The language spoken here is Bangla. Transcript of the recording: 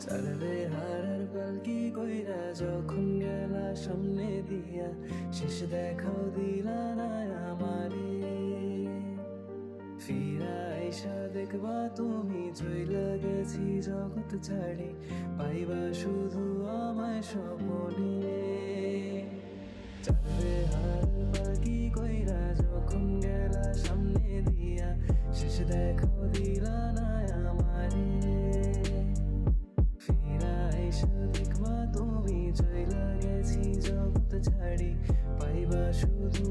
চারবে হারার পালকি কইরা যখন গেলা সামনে দিয়া, শেষ দেখাও দিলা না আমারে। ফিরা আইসা দেখবা তুমি চইলা গেছি জগৎ ছাড়ি, পাইবা শুধু আমায় স্বপনে। চারবে হারার পালকি কইরা যখন গেলা সামনে দিয়া, শেষ দেখাও দিলা না আমারে। তুমি চইলা গেছি জগৎ ছাড়ি, পাইবা শুধু